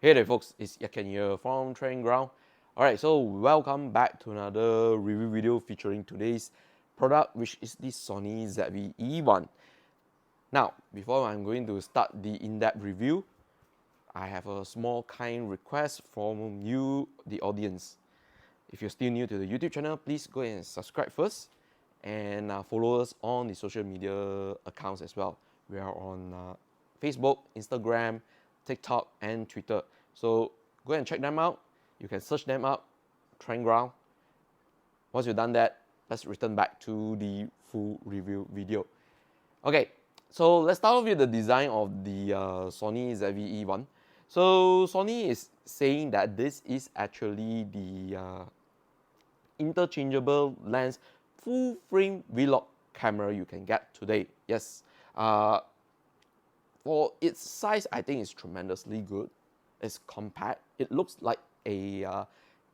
Hey there folks, it's Yaken here from Training Ground. Alright, so welcome back to another review video featuring today's product, which is the Sony ZV-E1. Now, before I'm going to start the in-depth review, I have a small kind request from you, the audience. If you're still new to the YouTube channel, please go and subscribe first and follow us on the social media accounts as well. We are on Facebook, Instagram, TikTok, and Twitter. So go and check them out. You can search them up, Trend Ground. Once you've done that, let's return back to the full review video. Okay, so let's start off with the design of the Sony ZV-E1. So Sony is saying that this is actually the interchangeable lens full frame vlog camera you can get today. Yes, for its size, I think it's tremendously good. It's compact. It looks like a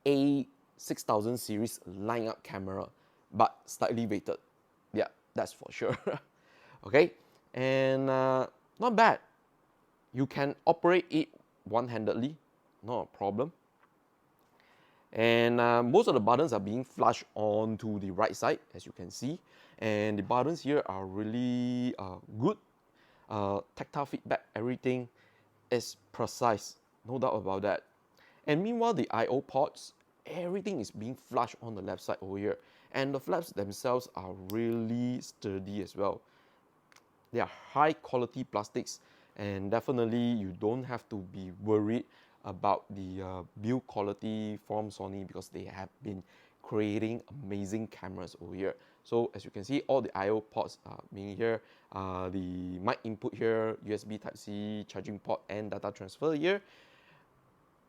A6000 series line-up camera, but slightly weighted. Yeah, that's for sure. Okay, and not bad. You can operate it one-handedly, not a problem. And most of the buttons are being flushed onto the right side, as you can see. And the buttons here are really good. Tactile feedback, everything is precise, no doubt about that. And meanwhile, the I/O ports, everything is being flushed on the left side over here. And the flaps themselves are really sturdy as well. They are high quality plastics, and definitely you don't have to be worried about the build quality from Sony because they have been creating amazing cameras over here. So as you can see, all the I/O ports are being here, the mic input here, USB Type-C charging port and data transfer here.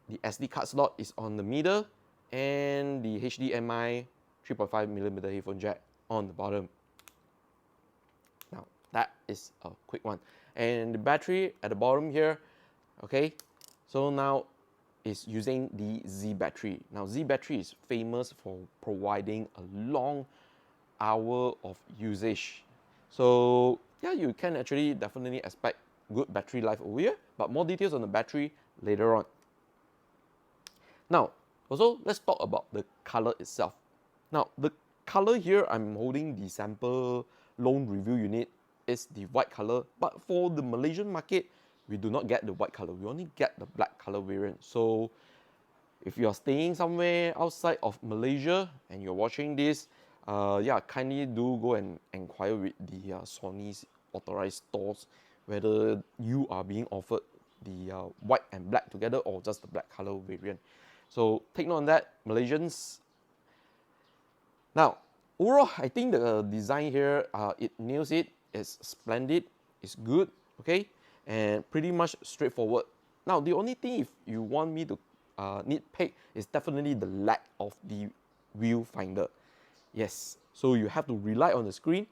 The SD card slot is on the middle, and the HDMI 3.5mm headphone jack on the bottom. Now that is a quick one. And the battery at the bottom here, okay, so now is using the Z battery. Now Z battery is famous for providing a long hour of usage. So yeah, you can actually definitely expect good battery life over here, but more details on the battery later on. Now, also let's talk about the color itself. Now, the color here, I'm holding the sample lone review unit, is the white color, but for the Malaysian market, we do not get the white color, we only get the black color variant. So if you're staying somewhere outside of Malaysia and you're watching this, yeah, kindly do go and inquire with the Sony's authorized stores whether you are being offered the white and black together or just the black color variant. So take note on that, Malaysians. Now, overall, I think the design here, it nails it. It's splendid, it's good, okay, and pretty much straightforward. Now, the only thing if you want me to nitpick is definitely the lack of the viewfinder. Yes, so you have to rely on the screen.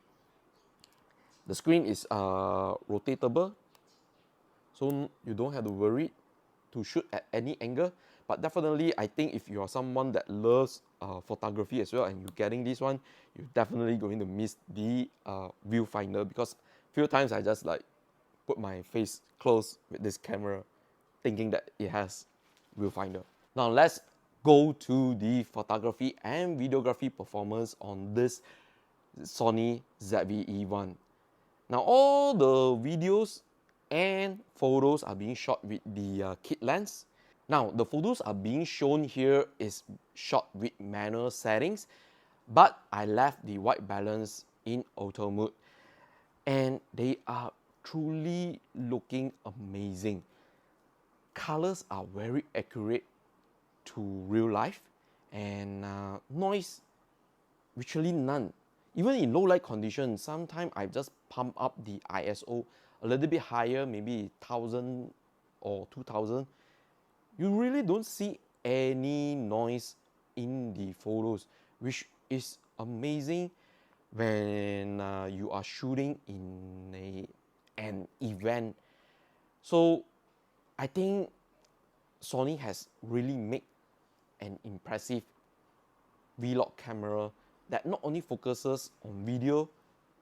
The screen is rotatable, so you don't have to worry to shoot at any angle. But definitely, I think if you are someone that loves photography as well and you're getting this one, you're definitely going to miss the viewfinder, because few times I just like put my face close with this camera thinking that it has viewfinder. Now let's go to the photography and videography performance on this Sony ZV-E1. Now all the videos and photos are being shot with the kit lens. Now the photos are being shown here is shot with manual settings, but I left the white balance in auto mode, and they are truly looking amazing. Colors are very accurate to real life, and noise virtually none. Even in low light conditions, sometimes I just pump up the ISO a little bit higher, maybe 1000 or 2000. You really don't see any noise in the photos, which is amazing when you are shooting in an event. So I think Sony has really made an impressive vlog camera that not only focuses on video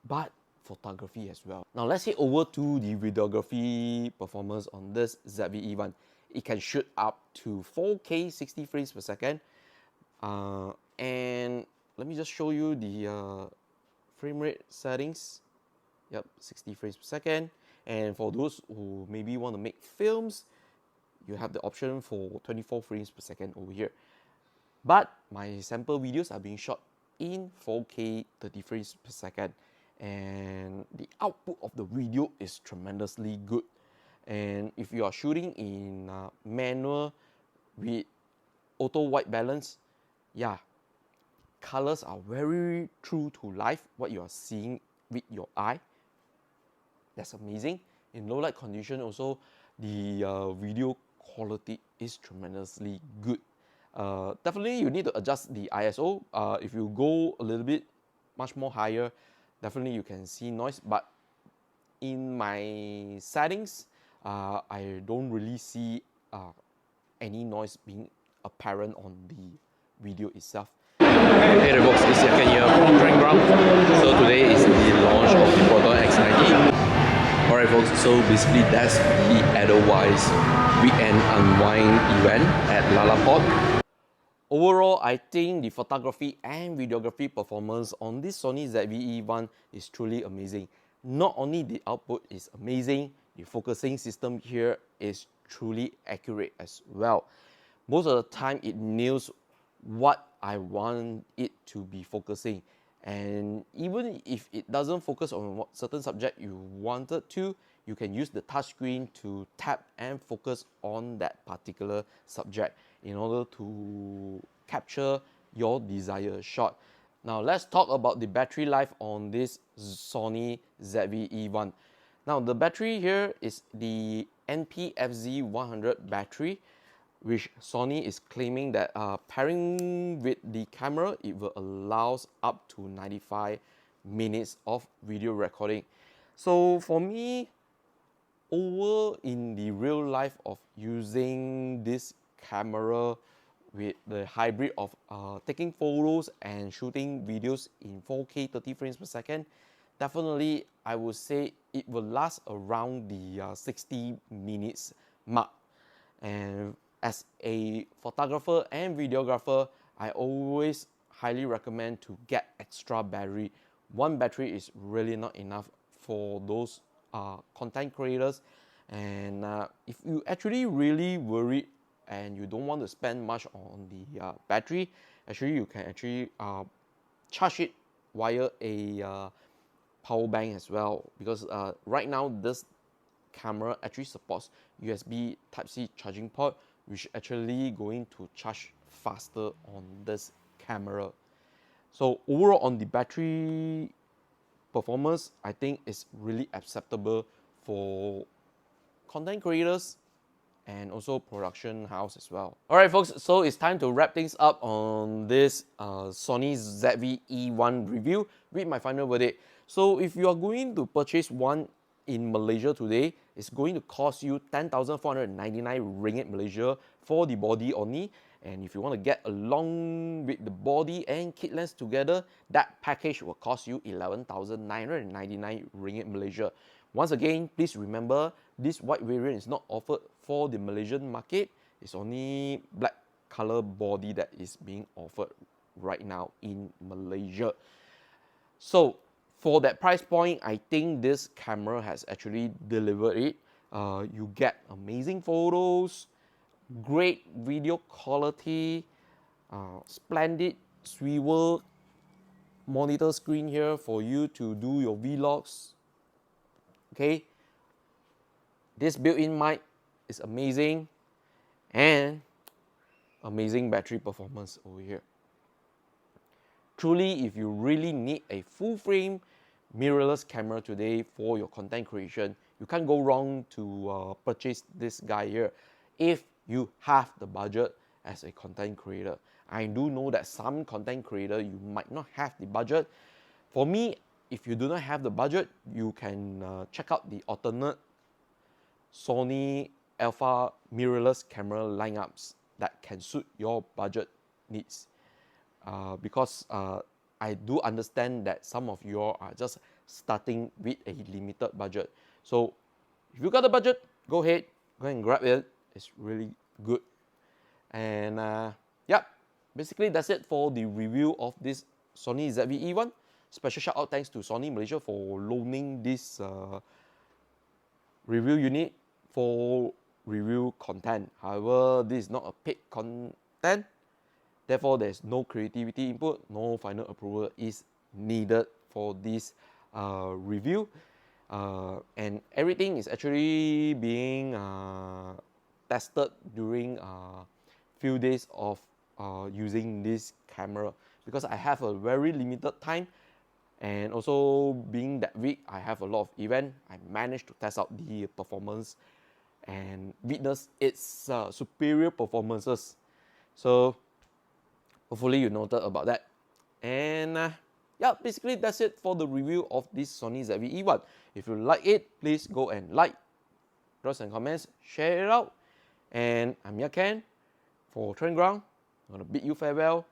but photography as well. Now let's head over to the videography performance on this ZV-E1. it can shoot up to 4K 60 frames per second. And let me just show you the frame rate settings. Yep, 60 frames per second. And for those who maybe want to make films, you have the option for 24 frames per second over here. But my sample videos are being shot in 4K 30 frames per second, and the output of the video is tremendously good. And if you are shooting in manual with auto white balance, yeah, colors are very true to life, what you are seeing with your eye. That's amazing. In low light condition also, the video quality is tremendously good. Definitely you need to adjust the ISO. If you go a little bit much more higher, definitely you can see noise, but in my settings, I don't really see any noise being apparent on the video itself. Hey there folks, it's second year for Trend Ground. So today is the launch of the Proton X90. Alright folks, so basically that's the Edelweiss weekend unwind event at Lalaport. Overall, I think the photography and videography performance on this Sony ZV-E1 is truly amazing. Not only the output is amazing, the focusing system here is truly accurate as well. Most of the time it nails what I want it to be focusing. And even if it doesn't focus on a certain subject you wanted to, you can use the touchscreen to tap and focus on that particular subject in order to capture your desired shot. Now let's talk about the battery life on this Sony ZV-E1. Now the battery here is the NP-FZ100 battery, which Sony is claiming that pairing with the camera, it will allow up to 95 minutes of video recording. So for me, over in the real life of using this camera with the hybrid of taking photos and shooting videos in 4K 30 frames per second, definitely I would say it will last around the 60 minutes mark. And as a photographer and videographer, I always highly recommend to get extra battery. One battery is really not enough for those content creators. And if you actually really worried and you don't want to spend much on the battery, actually you can actually charge it via a power bank as well, because right now this camera actually supports USB Type-C charging port, which actually going to charge faster on this camera. So overall on the battery performance, I think it's really acceptable for content creators and also production house as well. Alright folks, so it's time to wrap things up on this Sony ZV-E1 review with my final verdict. So if you are going to purchase one in Malaysia today, it's going to cost you 10,499 ringgit Malaysia for the body only. And if you want to get along with the body and kit lens together, that package will cost you 11,999 ringgit Malaysia. Once again, please remember, this white variant is not offered for the Malaysian market. It's only black color body that is being offered right now in Malaysia. So for that price point, I think this camera has actually delivered it. You get amazing photos, great video quality, splendid swivel monitor screen here for you to do your vlogs. Okay, this built-in mic is amazing, and amazing battery performance over here. Truly, if you really need a full frame mirrorless camera today for your content creation, you can't go wrong to purchase this guy here if you have the budget as a content creator. I do know that some content creator, you might not have the budget. For me, if you do not have the budget, you can check out the alternate Sony Alpha mirrorless camera lineups that can suit your budget needs. Because I do understand that some of you are just starting with a limited budget. So if you got the budget, go ahead and grab it. is really good. And yeah, basically that's it for the review of this Sony ZV-E1. Special shout out thanks to Sony Malaysia for loaning this review unit for review content. However, this is not a paid content, therefore there's no creativity input, no final approval is needed for this review, and everything is actually being tested during few days of using this camera, because I have a very limited time, and also being that week I have a lot of event. I managed to test out the performance and witness its superior performances. So hopefully you noted about that. And yeah, basically that's it for the review of this Sony ZV-E1. If you like it, please go and like, drop some comments, share it out. And I'm Yaken for Trend Ground. I'm gonna bid you farewell.